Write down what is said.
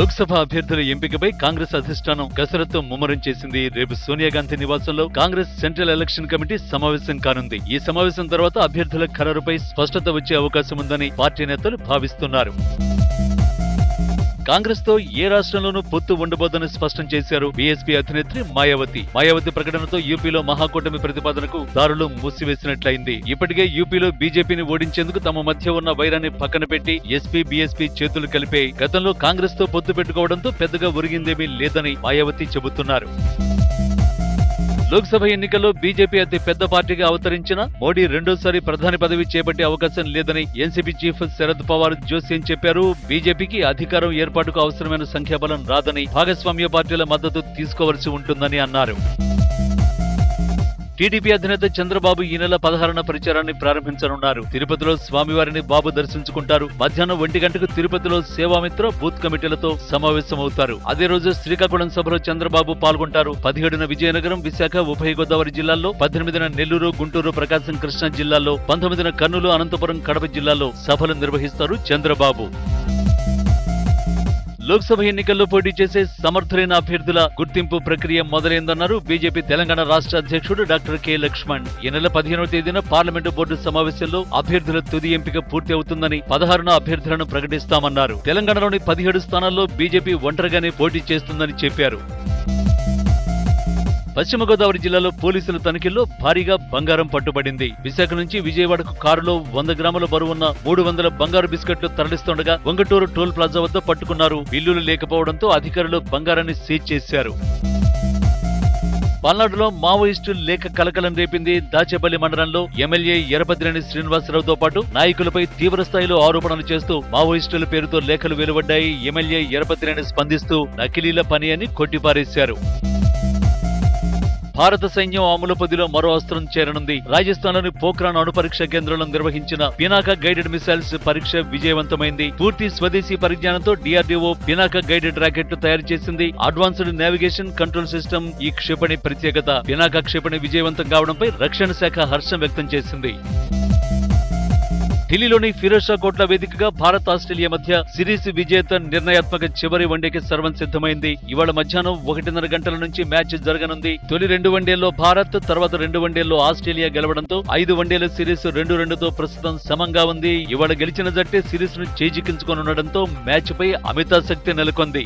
లోక్సభ అభ్యర్థుల ఎంపికపై కాంగ్రెస్ అధిష్టానం కసరత్తు ముమ్మరం చేసింది. రేపు సోనియా గాంధీ నివాసంలో కాంగ్రెస్ సెంట్రల్ ఎలక్షన్ కమిటీ సమావేశం కానుంది. ఈ సమావేశం తర్వాత అభ్యర్థుల ఖరారుపై స్పష్టత వచ్చే అవకాశం ఉందని పార్టీ నేతలు భావిస్తున్నారు. కాంగ్రెస్ తో ఏ రాష్ట్రంలోనూ పొత్తు ఉండబోదని స్పష్టం చేశారు బీఎస్పీ అధినేత్రి మాయావతి. మాయావతి ప్రకటనతో యూపీలో మహాకూటమి ప్రతిపాదనకు దారులు మూసివేసినట్లయింది. ఇప్పటికే యూపీలో బీజేపీని ఓడించేందుకు తమ మధ్య ఉన్న వైరాన్ని పక్కన పెట్టి ఎస్పీ బీఎస్పీ చేతులు కలిపే గతంలో కాంగ్రెస్ తో పొత్తు పెట్టుకోవడంతో పెద్దగా ఒరిగిందేమీ లేదని మాయావతి చెబుతున్నారు. లోక్సభ ఎన్నికల్లో బీజేపీ అతి పెద్ద పార్టీగా అవతరించిన మోడీ రెండోసారి ప్రధాని పదవి చేపట్టే అవకాశం లేదని ఎన్సీపీ చీఫ్ శరద్ పవార్ జోస్యం చెప్పారు. బీజేపీకి అధికారం ఏర్పాటుకు అవసరమైన సంఖ్యాబలం రాదని, భాగస్వామ్య పార్టీల మద్దతు తీసుకోవలసి ఉంటుందని అన్నారు. టీడీపీ అధినేత చంద్రబాబు ఈ నెల 16న ప్రచారాన్ని ప్రారంభించనున్నారు. తిరుపతిలో స్వామివారిని బాబు దర్శించుకుంటారు. మధ్యాహ్నం 1 గంటకు తిరుపతిలో సేవామిత్ర బూత్ కమిటీలతో సమావేశమవుతారు. అదే రోజు శ్రీకాకుళం సభలో చంద్రబాబు పాల్గొంటారు. 17న విజయనగరం, విశాఖ, ఉభయ గోదావరి జిల్లాల్లో, 18న నెల్లూరు, గుంటూరు, ప్రకాశం, కృష్ణా జిల్లాల్లో, 19న కర్నూలు, అనంతపురం, కడప జిల్లాల్లో సభలు నిర్వహిస్తారు చంద్రబాబు. లోక్సభ ఎన్నికల్లో పోటీ చేసే సమర్థులైన అభ్యర్థుల గుర్తింపు ప్రక్రియ మొదలైందన్నారు బీజేపీ తెలంగాణ రాష్ట్ర అధ్యక్షుడు డాక్టర్ కె లక్ష్మణ్. ఈ నెల 15వ తేదీన పార్లమెంటు బోర్డు సమావేశంలో అభ్యర్థుల తుది ఎంపిక పూర్తి అవుతుందని, 16న అభ్యర్థులను ప్రకటిస్తామన్నారు. తెలంగాణలోని 17 స్థానాల్లో బీజేపీ ఒంటరిగానే పోటీ చేస్తుందని చెప్పారు. పశ్చిమ గోదావరి జిల్లాలో పోలీసుల తనిఖీల్లో భారీగా బంగారం పట్టుబడింది. విశాఖ నుంచి విజయవాడకు కారులో 100 గ్రాముల బరువున్న 300 బంగారు బిస్కెట్లు తరలిస్తుండగా వంగటూరు టోల్ ప్లాజా వద్ద పట్టుకున్నారు. బిల్లులు లేకపోవడంతో అధికారులు బంగారాన్ని సీజ్ చేశారు. పల్నాడులో మావోయిస్టు లేఖ కలకలం రేపింది. దాచేపల్లి మండలంలో ఎమ్మెల్యే ఎరపతినేని శ్రీనివాసరావుతో పాటు నాయకులపై తీవ్రస్థాయిలో ఆరోపణలు చేస్తూ మావోయిస్టుల పేరుతో లేఖలు వెలువడ్డాయి. ఎమ్మెల్యే ఎరపతినేని స్పందిస్తూ నకిలీల పని అని కొట్టిపారేశారు. భారత సైన్యం అమలుపదిలో మరో అస్త్రం చేరనుంది. రాజస్థాన్లోని పోఖ్రాన్ అణు పరీక్ష కేంద్రంలో నిర్వహించిన పినాకా గైడెడ్ మిసైల్స్ పరీక్ష విజయవంతమైంది. పూర్తి స్వదేశీ పరిజ్ఞానంతో డీఆర్డీఓ పినాకా గైడెడ్ రాకెట్ తయారు చేసింది. అడ్వాన్స్డ్ నావిగేషన్ కంట్రోల్ సిస్టమ్ ఈ క్షిపణి ప్రత్యేకత. పినాకా క్షిపణి విజయవంతం కావడంపై రక్షణ శాఖ హర్షం వ్యక్తం చేసింది. ఢిల్లీలోని ఫిరోజ్ షా కోట్ల వేదికగా భారత్ ఆస్ట్రేలియా మధ్య సిరీస్ విజేత నిర్ణయాత్మక చివరి వన్డేకి సర్వం సిద్ధమైంది. ఇవాళ మధ్యాహ్నం 1:30 గంటల నుంచి మ్యాచ్ జరగనుంది. తొలి 2 వన్డేల్లో భారత్, తర్వాత 2 వన్డేల్లో ఆస్ట్రేలియా గెలవడంతో 5 వన్డేల సిరీస్ 2-2తో ప్రస్తుతం సమంగా ఉంది. ఇవాళ గెలిచిన జట్టే సిరీస్ ను చేజిక్కించుకోనుండటంతో మ్యాచ్ పై అమితాసక్తి నెలకొంది.